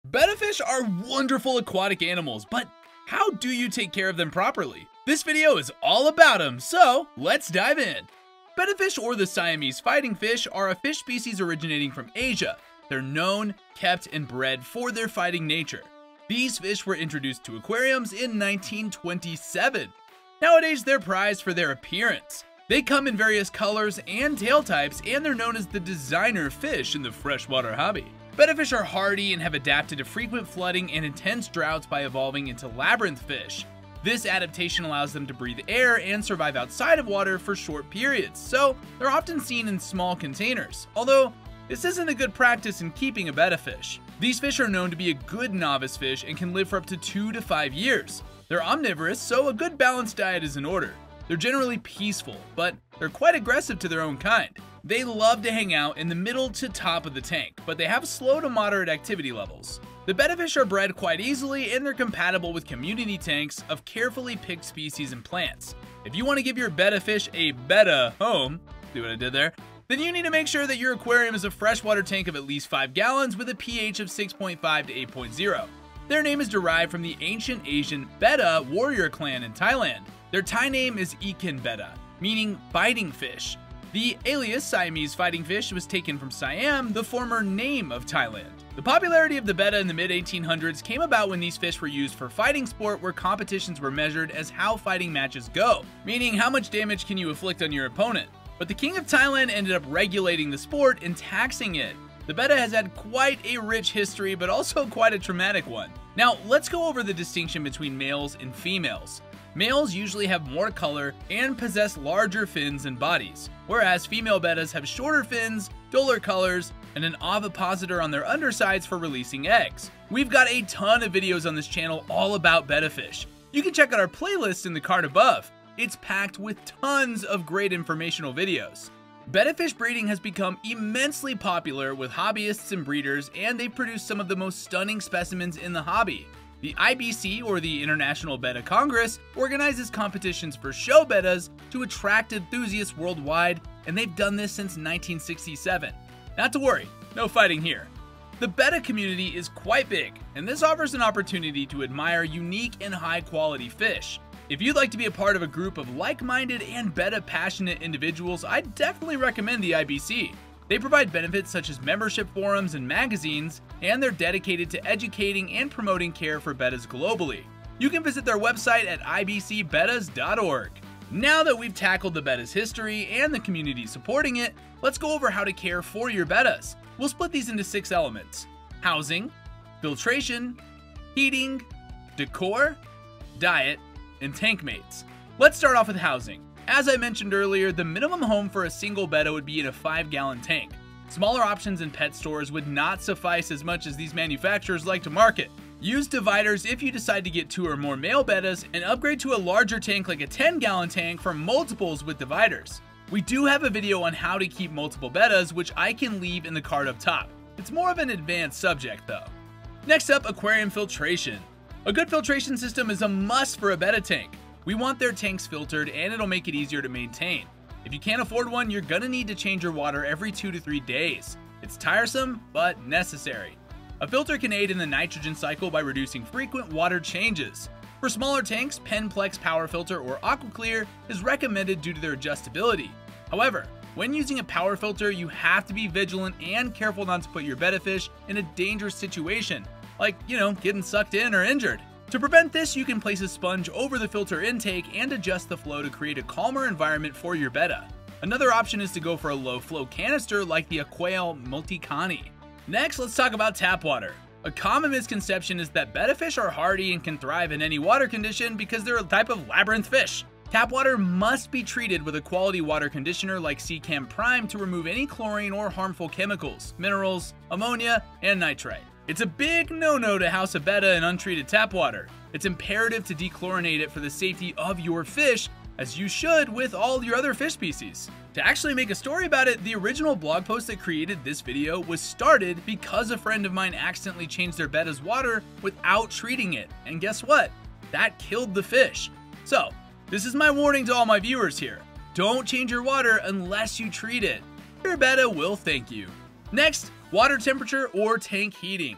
Betta fish are wonderful aquatic animals, but how do you take care of them properly? This video is all about them, so let's dive in. Betta fish, or the Siamese fighting fish, are a fish species originating from Asia. They're known, kept, and bred for their fighting nature. These fish were introduced to aquariums in 1927. Nowadays, they're prized for their appearance. They come in various colors and tail types, and they're known as the designer fish in the freshwater hobby. Betta fish are hardy and have adapted to frequent flooding and intense droughts by evolving into labyrinth fish. This adaptation allows them to breathe air and survive outside of water for short periods, so they're often seen in small containers, although this isn't a good practice in keeping a betta fish. These fish are known to be a good novice fish and can live for up to 2 to 5 years. They're omnivorous, so a good balanced diet is in order. They're generally peaceful, but they're quite aggressive to their own kind. They love to hang out in the middle to top of the tank, but they have slow to moderate activity levels. The betta fish are bred quite easily, and they're compatible with community tanks of carefully picked species and plants. If you want to give your betta fish a betta home, see what I did there? Then you need to make sure that your aquarium is a freshwater tank of at least 5 gallons with a pH of 6.5 to 8.0. Their name is derived from the ancient Asian Betta warrior clan in Thailand. Their Thai name is Ikan Betta, meaning fighting fish. The alias Siamese fighting fish was taken from Siam, the former name of Thailand. The popularity of the betta in the mid-1800s came about when these fish were used for fighting sport, where competitions were measured as how fighting matches go, meaning how much damage can you inflict on your opponent. But the king of Thailand ended up regulating the sport and taxing it. The betta has had quite a rich history, but also quite a traumatic one. Now, let's go over the distinction between males and females. Males usually have more color and possess larger fins and bodies, whereas female bettas have shorter fins, duller colors, and an ovipositor on their undersides for releasing eggs. We've got a ton of videos on this channel all about betta fish. You can check out our playlist in the card above. It's packed with tons of great informational videos. Betta fish breeding has become immensely popular with hobbyists and breeders, and they've produced some of the most stunning specimens in the hobby. The IBC, or the International Betta Congress, organizes competitions for show bettas to attract enthusiasts worldwide, and they've done this since 1967. Not to worry, no fighting here. The betta community is quite big, and this offers an opportunity to admire unique and high-quality fish. If you'd like to be a part of a group of like-minded and betta-passionate individuals, I'd definitely recommend the IBC. They provide benefits such as membership forums and magazines, and they're dedicated to educating and promoting care for bettas globally. You can visit their website at ibcbettas.org. Now that we've tackled the betta's history and the community supporting it, let's go over how to care for your bettas. We'll split these into 6 elements: housing, filtration, heating, decor, diet, and tank mates. Let's start off with housing. As I mentioned earlier, the minimum home for a single betta would be in a 5-gallon tank. Smaller options in pet stores would not suffice as much as these manufacturers like to market. Use dividers if you decide to get 2 or more male bettas, and upgrade to a larger tank like a 10-gallon tank for multiples with dividers. We do have a video on how to keep multiple bettas, which I can leave in the card up top. It's more of an advanced subject though. Next up, aquarium filtration. A good filtration system is a must for a betta tank. We want their tanks filtered, and it'll make it easier to maintain. If you can't afford one, you're gonna need to change your water every 2 to 3 days. It's tiresome, but necessary. A filter can aid in the nitrogen cycle by reducing frequent water changes. For smaller tanks, Penplex Power Filter or AquaClear is recommended due to their adjustability. However, when using a power filter, you have to be vigilant and careful not to put your betta fish in a dangerous situation, like, getting sucked in or injured. To prevent this, you can place a sponge over the filter intake and adjust the flow to create a calmer environment for your betta. Another option is to go for a low flow canister like the Aquail Multicani. Next, let's talk about tap water. A common misconception is that betta fish are hardy and can thrive in any water condition because they're a type of labyrinth fish. Tap water must be treated with a quality water conditioner like Seachem Prime to remove any chlorine or harmful chemicals, minerals, ammonia, and nitrite. It's a big no-no to house a betta in untreated tap water. It's imperative to dechlorinate it for the safety of your fish, as you should with all your other fish species. To actually make a story about it, the original blog post that created this video was started because a friend of mine accidentally changed their betta's water without treating it, and guess what? That killed the fish. So, this is my warning to all my viewers here. Don't change your water unless you treat it. Your betta will thank you. Next, water temperature or tank heating.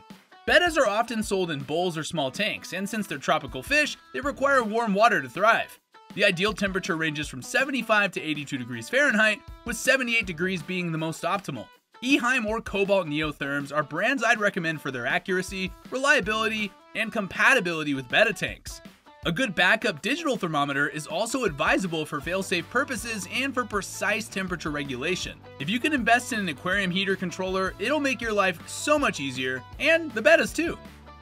Bettas are often sold in bowls or small tanks, and since they're tropical fish, they require warm water to thrive. The ideal temperature ranges from 75 to 82 degrees Fahrenheit, with 78 degrees being the most optimal. Eheim or Cobalt Neotherms are brands I'd recommend for their accuracy, reliability, and compatibility with Betta tanks. A good backup digital thermometer is also advisable for fail-safe purposes and for precise temperature regulation. If you can invest in an aquarium heater controller, it'll make your life so much easier, and the Bettas too.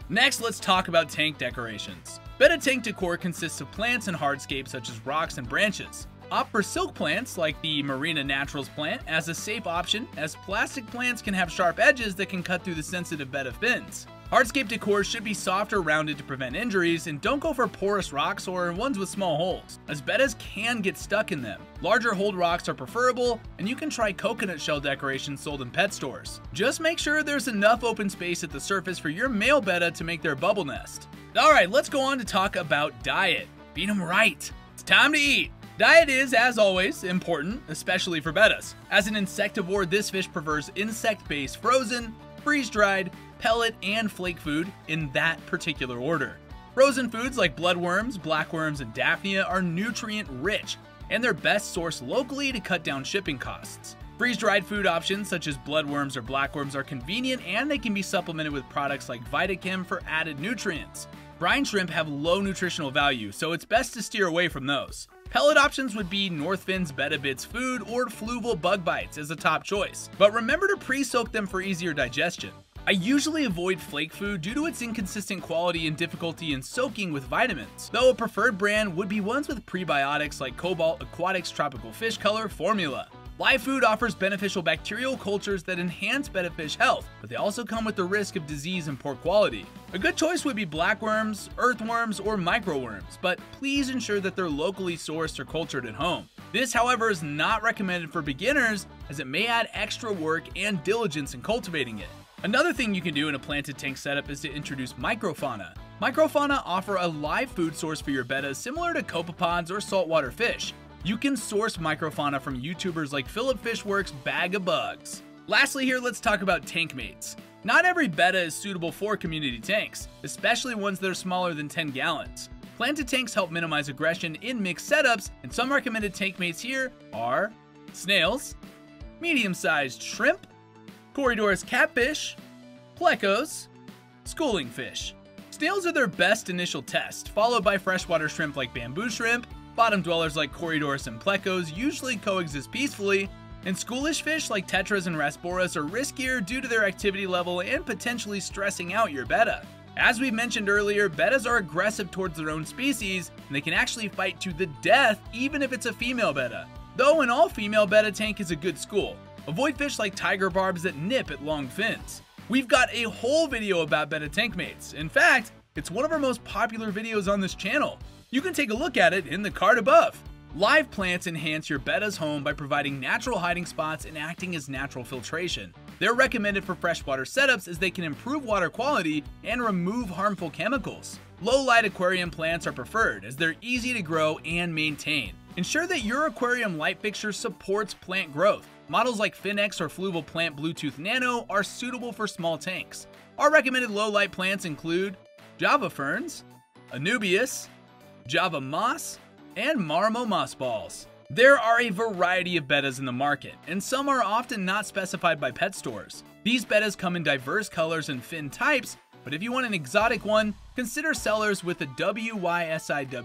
Next, let's talk about tank decorations. Betta tank decor consists of plants and hardscapes such as rocks and branches. Opt for silk plants like the Marina Naturals plant as a safe option, as plastic plants can have sharp edges that can cut through the sensitive Betta fins. Hardscape decor should be soft or rounded to prevent injuries, and don't go for porous rocks or ones with small holes, as Bettas can get stuck in them. Larger hold rocks are preferable, and you can try coconut shell decorations sold in pet stores. Just make sure there's enough open space at the surface for your male Betta to make their bubble nest. Alright, let's go on to talk about diet. Feed them right. It's time to eat. Diet is, as always, important, especially for Bettas. As an insectivore, this fish prefers insect-based frozen, freeze-dried, pellet, and flake food in that particular order. Frozen foods like bloodworms, blackworms, and daphnia are nutrient-rich, and they're best sourced locally to cut down shipping costs. Freeze-dried food options such as bloodworms or blackworms are convenient, and they can be supplemented with products like Vitachem for added nutrients. Brine shrimp have low nutritional value, so it's best to steer away from those. Pellet options would be Northfin's Betta Bits food or Fluval Bug Bites as a top choice, but remember to pre-soak them for easier digestion. I usually avoid flake food due to its inconsistent quality and difficulty in soaking with vitamins, though a preferred brand would be ones with prebiotics like Cobalt Aquatics Tropical Fish Color formula. Live food offers beneficial bacterial cultures that enhance Betta fish health, but they also come with the risk of disease and poor quality. A good choice would be blackworms, earthworms, or microworms, but please ensure that they're locally sourced or cultured at home. This, however, is not recommended for beginners, as it may add extra work and diligence in cultivating it. Another thing you can do in a planted tank setup is to introduce microfauna. Microfauna offer a live food source for your Bettas similar to copepods or saltwater fish. You can source microfauna from YouTubers like Philip Fishworks' Bag of Bugs. Lastly here, let's talk about tank mates. Not every Betta is suitable for community tanks, especially ones that are smaller than 10 gallons. Planted tanks help minimize aggression in mixed setups, and some recommended tank mates here are snails, medium-sized shrimp, Corydoras catfish, plecos, schooling fish. Snails are their best initial test, followed by freshwater shrimp like bamboo shrimp. Bottom dwellers like Corydoras and plecos usually coexist peacefully, and schoolish fish like tetras and rasboras are riskier due to their activity level and potentially stressing out your Betta. As we mentioned earlier, Bettas are aggressive towards their own species, and they can actually fight to the death even if it's a female Betta. Though an all-female Betta tank is a good school. Avoid fish like tiger barbs that nip at long fins. We've got a whole video about Betta tank mates. In fact, it's one of our most popular videos on this channel. You can take a look at it in the card above. Live plants enhance your Betta's home by providing natural hiding spots and acting as natural filtration. They're recommended for freshwater setups as they can improve water quality and remove harmful chemicals. Low-light aquarium plants are preferred as they're easy to grow and maintain. Ensure that your aquarium light fixture supports plant growth. Models like Finex or Fluval Plant Bluetooth Nano are suitable for small tanks. Our recommended low-light plants include Java ferns, Anubias, Java moss, and Marmo moss balls. There are a variety of Bettas in the market, and some are often not specified by pet stores. These Bettas come in diverse colors and fin types, but if you want an exotic one, consider sellers with a WYSIWYG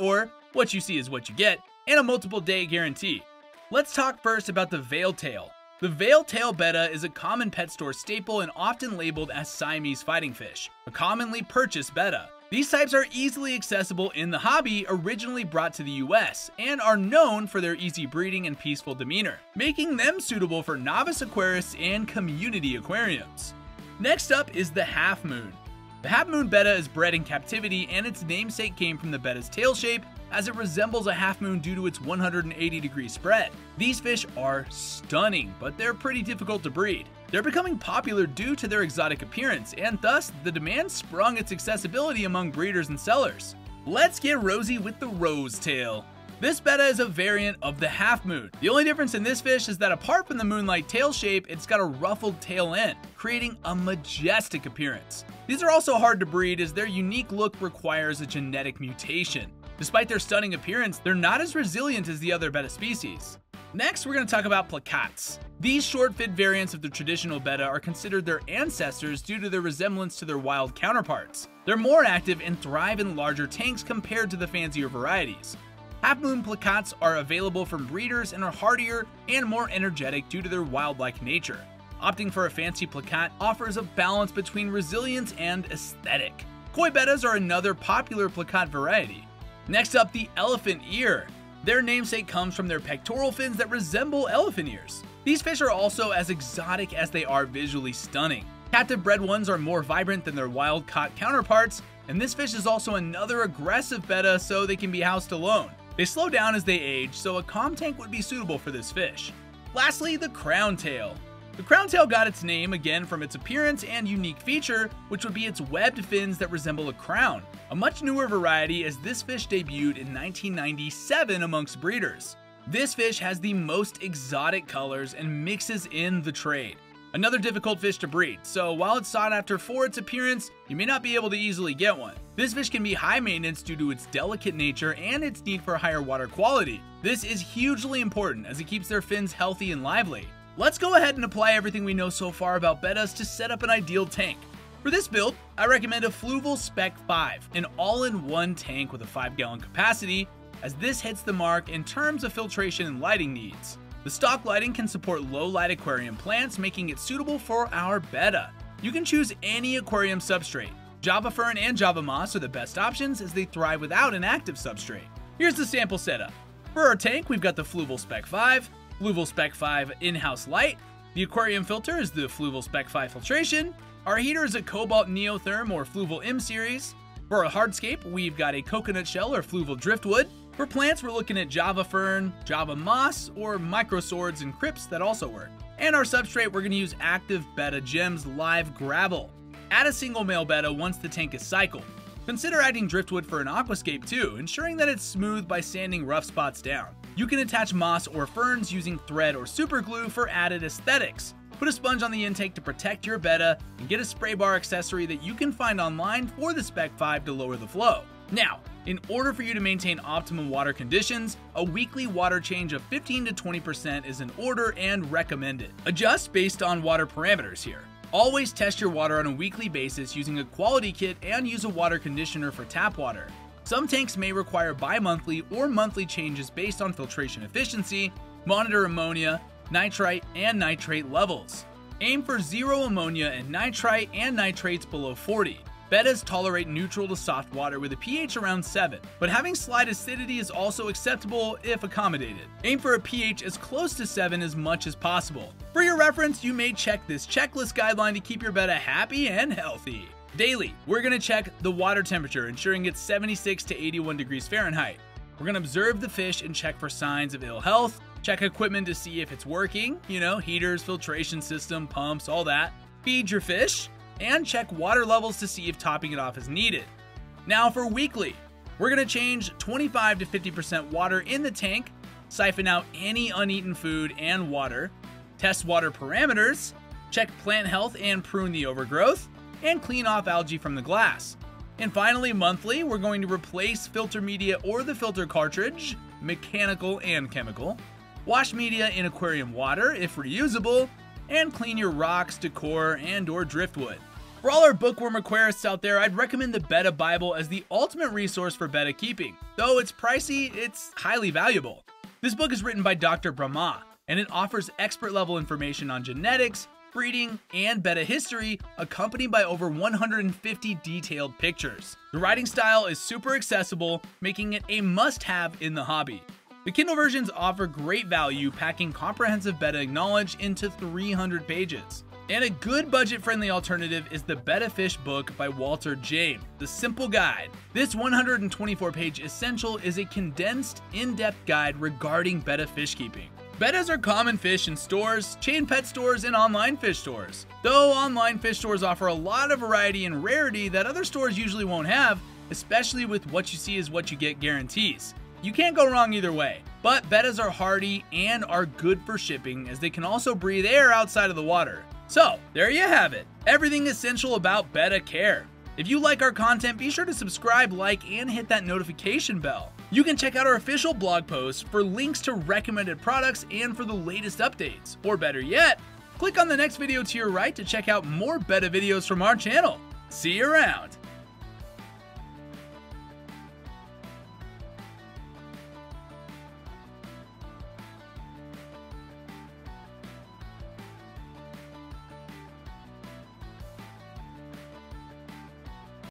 or what you see is what you get, and a multiple day guarantee. Let's talk first about the veil tail. The veil tail Betta is a common pet store staple and often labeled as Siamese fighting fish, a commonly purchased Betta. These types are easily accessible in the hobby, originally brought to the US, and are known for their easy breeding and peaceful demeanor, making them suitable for novice aquarists and community aquariums. Next up is the half moon. The half moon Betta is bred in captivity, and its namesake came from the Betta's tail shape, as it resembles a half moon due to its 180-degree spread. These fish are stunning, but they're pretty difficult to breed. They're becoming popular due to their exotic appearance, and thus the demand sprung its accessibility among breeders and sellers. Let's get rosy with the rose tail. This betta is a variant of the half moon. The only difference in this fish is that apart from the moon-like tail shape, it's got a ruffled tail end, creating a majestic appearance. These are also hard to breed as their unique look requires a genetic mutation. Despite their stunning appearance, they're not as resilient as the other betta species. Next, we're going to talk about placats. These short-fin variants of the traditional betta are considered their ancestors due to their resemblance to their wild counterparts. They're more active and thrive in larger tanks compared to the fancier varieties. Half-moon placats are available from breeders and are hardier and more energetic due to their wildlike nature. Opting for a fancy placat offers a balance between resilience and aesthetic. Koi bettas are another popular placat variety. Next up, the elephant ear. Their namesake comes from their pectoral fins that resemble elephant ears. These fish are also as exotic as they are visually stunning. Captive bred ones are more vibrant than their wild-caught counterparts, and this fish is also another aggressive betta, so they can be housed alone. They slow down as they age, so a calm tank would be suitable for this fish. Lastly, the crown tail. The crown tail got its name again from its appearance and unique feature, which would be its webbed fins that resemble a crown, a much newer variety as this fish debuted in 1997 amongst breeders. This fish has the most exotic colors and mixes in the trade. Another difficult fish to breed, so while it's sought after for its appearance, you may not be able to easily get one. This fish can be high maintenance due to its delicate nature and its need for higher water quality. This is hugely important as it keeps their fins healthy and lively. Let's go ahead and apply everything we know so far about bettas to set up an ideal tank. For this build, I recommend a Fluval Spec 5, an all-in-one tank with a 5-gallon capacity, as this hits the mark in terms of filtration and lighting needs. The stock lighting can support low-light aquarium plants, making it suitable for our betta. You can choose any aquarium substrate. Java fern and Java moss are the best options as they thrive without an active substrate. Here's the sample setup. For our tank, we've got the Fluval Spec 5, Fluval Spec 5 in-house light. The aquarium filter is the Fluval Spec 5 Filtration. Our heater is a Cobalt Neotherm or Fluval M series. For our hardscape, we've got a coconut shell or Fluval Driftwood. For plants, we're looking at Java fern, Java moss, or micro swords and crypts that also work. And our substrate, we're going to use Active Betta Gems Live Gravel. Add a single male betta once the tank is cycled. Consider adding driftwood for an aquascape too, ensuring that it's smooth by sanding rough spots down. You can attach moss or ferns using thread or super glue for added aesthetics. Put a sponge on the intake to protect your betta, and get a spray bar accessory that you can find online for the Spec 5 to lower the flow. Now, in order for you to maintain optimum water conditions, a weekly water change of 15 to 20% is in order and recommended. Adjust based on water parameters here. Always test your water on a weekly basis using a quality kit and use a water conditioner for tap water. Some tanks may require bi-monthly or monthly changes based on filtration efficiency. Monitor ammonia, nitrite, and nitrate levels. Aim for 0 ammonia and nitrite and nitrates below 40. Bettas tolerate neutral to soft water with a pH around 7, but having slight acidity is also acceptable if accommodated. Aim for a pH as close to 7 as much as possible. For your reference, you may check this checklist guideline to keep your betta happy and healthy. Daily, we're going to check the water temperature, ensuring it's 76 to 81 degrees Fahrenheit. We're going to observe the fish and check for signs of ill health, check equipment to see if it's working, heaters, filtration system, pumps, all that. Feed your fish, and check water levels to see if topping it off is needed. Now for weekly, we're going to change 25 to 50% water in the tank, siphon out any uneaten food and water, test water parameters, check plant health and prune the overgrowth, and clean off algae from the glass. And finally, monthly, we're going to replace filter media or the filter cartridge, mechanical and chemical, wash media in aquarium water if reusable, and clean your rocks, decor, and or driftwood. For all our bookworm aquarists out there, I'd recommend the Betta Bible as the ultimate resource for betta keeping. Though it's pricey, it's highly valuable. This book is written by Dr. Brahma, and it offers expert-level information on genetics, breeding, and betta history, accompanied by over 150 detailed pictures. The writing style is super accessible, making it a must-have in the hobby. The Kindle versions offer great value, packing comprehensive betta knowledge into 300 pages. And a good budget-friendly alternative is the Betta Fish book by Walter James, The Simple Guide. This 124-page essential is a condensed, in-depth guide regarding betta fish keeping. Bettas are common fish in stores, chain pet stores, and online fish stores. Though online fish stores offer a lot of variety and rarity that other stores usually won't have, especially with what you see is what you get guarantees. You can't go wrong either way. But bettas are hardy and are good for shipping, as they can also breathe air outside of the water. So there you have it, everything essential about Betta Care. If you like our content, be sure to subscribe, like, and hit that notification bell. You can check out our official blog posts for links to recommended products and for the latest updates. Or better yet, click on the next video to your right to check out more Betta videos from our channel. See you around!